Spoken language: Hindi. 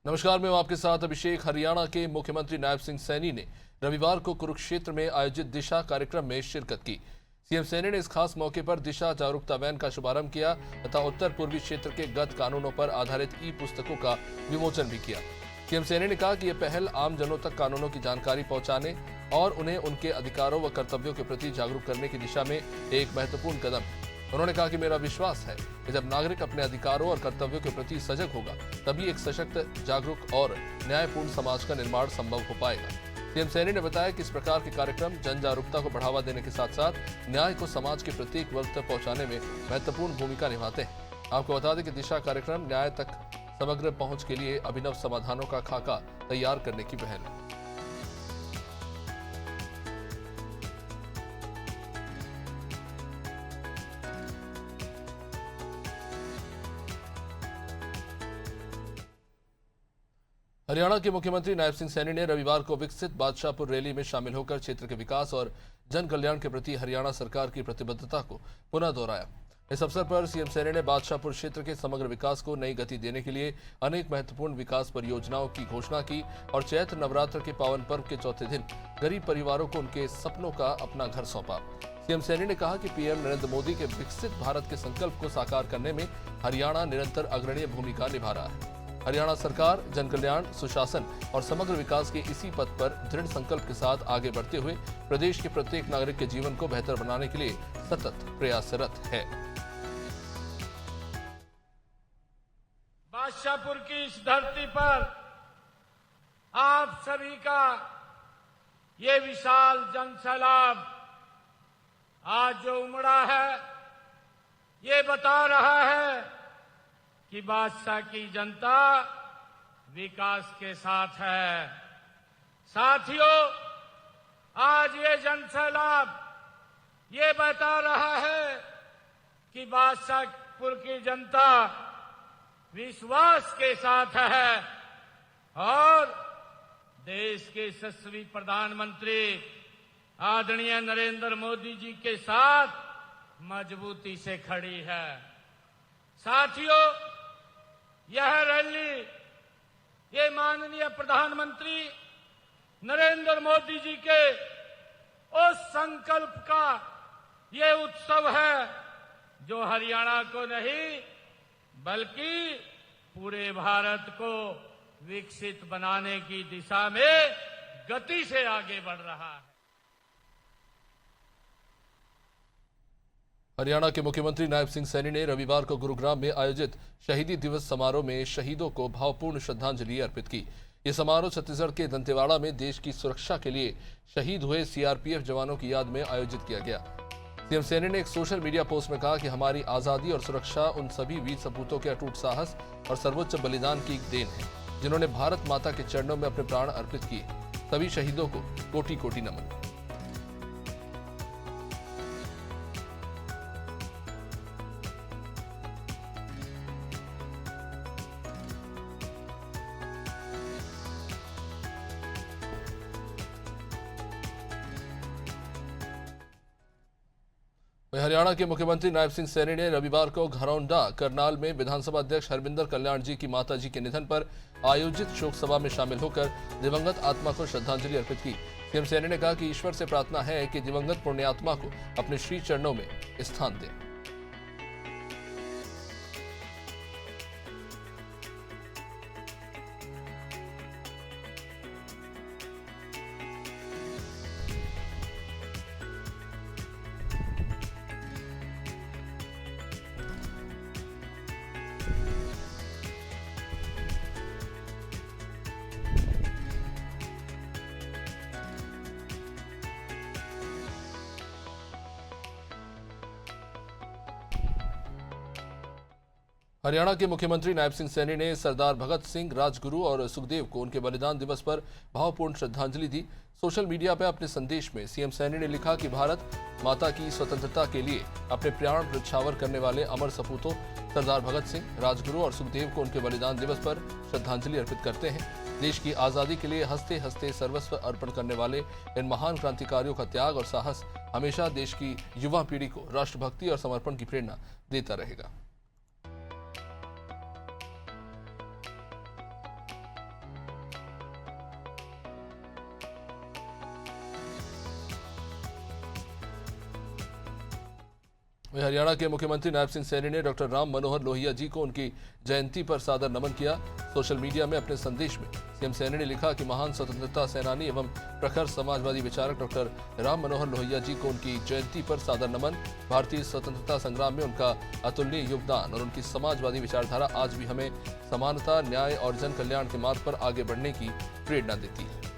नमस्कार, मैं हूं आपके साथ अभिषेक। हरियाणा के मुख्यमंत्री नायब सिंह सैनी ने रविवार को कुरुक्षेत्र में आयोजित दिशा कार्यक्रम में शिरकत की। सीएम सैनी ने इस खास मौके पर दिशा जागरूकता वैन का शुभारंभ किया तथा उत्तर पूर्वी क्षेत्र के गत कानूनों पर आधारित ई पुस्तकों का विमोचन भी किया। सीएम सैनी ने कहा कि यह पहल आम जनों तक कानूनों की जानकारी पहुंचाने और उन्हें उनके अधिकारों व कर्तव्यों के प्रति जागरूक करने की दिशा में एक महत्वपूर्ण कदम है। उन्होंने कहा कि मेरा विश्वास है कि जब नागरिक अपने अधिकारों और कर्तव्यों के प्रति सजग होगा, तभी एक सशक्त, जागरूक और न्यायपूर्ण समाज का निर्माण संभव हो पाएगा। सीएम सैनी ने बताया कि इस प्रकार के कार्यक्रम जन जागरूकता को बढ़ावा देने के साथ साथ न्याय को समाज के प्रत्येक वर्ग तक पहुंचाने में महत्वपूर्ण भूमिका निभाते हैं। आपको बता दें कि दिशा कार्यक्रम न्याय तक समग्र पहुंच के लिए अभिनव समाधानों का खाका तैयार करने की पहल है। हरियाणा के मुख्यमंत्री नायब सिंह सैनी ने रविवार को विकसित बादशाहपुर रैली में शामिल होकर क्षेत्र के विकास और जन कल्याण के प्रति हरियाणा सरकार की प्रतिबद्धता को पुनः दोहराया। इस अवसर पर सीएम सैनी ने बादशाहपुर क्षेत्र के समग्र विकास को नई गति देने के लिए अनेक महत्वपूर्ण विकास परियोजनाओं की घोषणा की और चैत्र नवरात्र के पावन पर्व के चौथे दिन गरीब परिवारों को उनके सपनों का अपना घर सौंपा। सीएम सैनी ने कहा कि पीएम नरेंद्र मोदी के विकसित भारत के संकल्प को साकार करने में हरियाणा निरंतर अग्रणीय भूमिका निभा रहा है। हरियाणा सरकार जन कल्याण, सुशासन और समग्र विकास के इसी पथ पर दृढ़ संकल्प के साथ आगे बढ़ते हुए प्रदेश के प्रत्येक नागरिक के जीवन को बेहतर बनाने के लिए सतत प्रयासरत है। बादशाहपुर की इस धरती पर आप सभी का ये विशाल जनसैलाब आज जो उमड़ा है, ये बता रहा है कि बादशाह की जनता विकास के साथ है। साथियों, आज ये जनसैलाब ये बता रहा है कि बादशाहपुर की जनता विश्वास के साथ है और देश के यशस्वी प्रधानमंत्री आदरणीय नरेंद्र मोदी जी के साथ मजबूती से खड़ी है। साथियों, यह रैली ये माननीय प्रधानमंत्री नरेंद्र मोदी जी के उस संकल्प का ये उत्सव है जो हरियाणा को नहीं बल्कि पूरे भारत को विकसित बनाने की दिशा में गति से आगे बढ़ रहा है। हरियाणा के मुख्यमंत्री नायब सिंह सैनी ने रविवार को गुरुग्राम में आयोजित शहीदी दिवस समारोह में शहीदों को भावपूर्ण श्रद्धांजलि अर्पित की। ये समारोह छत्तीसगढ़ के दंतेवाड़ा में देश की सुरक्षा के लिए शहीद हुए सीआरपीएफ जवानों की याद में आयोजित किया गया। सीएम सैनी ने एक सोशल मीडिया पोस्ट में कहा कि हमारी आजादी और सुरक्षा उन सभी वीर सपूतों के अटूट साहस और सर्वोच्च बलिदान की एक देन है, जिन्होंने भारत माता के चरणों में अपने प्राण अर्पित किए। सभी शहीदों को कोटि कोटि नमन। हरियाणा के मुख्यमंत्री नायब सिंह सैनी ने रविवार को घरौंडा करनाल में विधानसभा अध्यक्ष हरविंदर कल्याण जी की माता जी के निधन पर आयोजित शोक सभा में शामिल होकर दिवंगत आत्मा को श्रद्धांजलि अर्पित की। सीएम सैनी ने कहा कि ईश्वर से प्रार्थना है कि दिवंगत पुण्यात्मा को अपने श्री चरणों में स्थान दें। हरियाणा के मुख्यमंत्री नायब सिंह सैनी ने सरदार भगत सिंह, राजगुरु और सुखदेव को उनके बलिदान दिवस पर भावपूर्ण श्रद्धांजलि दी। सोशल मीडिया पर अपने संदेश में सीएम सैनी ने लिखा कि भारत माता की स्वतंत्रता के लिए अपने प्राण न्यौछावर करने वाले अमर सपूतों सरदार भगत सिंह, राजगुरु और सुखदेव को उनके बलिदान दिवस पर श्रद्धांजलि अर्पित करते हैं। देश की आजादी के लिए हंसते हंसते सर्वस्व अर्पण करने वाले इन महान क्रांतिकारियों का त्याग और साहस हमेशा देश की युवा पीढ़ी को राष्ट्रभक्ति और समर्पण की प्रेरणा देता रहेगा। वहीं हरियाणा के मुख्यमंत्री नायब सिंह सैनी ने डॉक्टर राम मनोहर लोहिया जी को उनकी जयंती पर सादर नमन किया। सोशल मीडिया में अपने संदेश में सीएम सैनी ने लिखा कि महान स्वतंत्रता सेनानी एवं प्रखर समाजवादी विचारक डॉक्टर राम मनोहर लोहिया जी को उनकी जयंती पर सादर नमन। भारतीय स्वतंत्रता संग्राम में उनका अतुलनीय योगदान और उनकी समाजवादी विचारधारा आज भी हमें समानता, न्याय और जन कल्याण के मार्ग पर आगे बढ़ने की प्रेरणा देती है।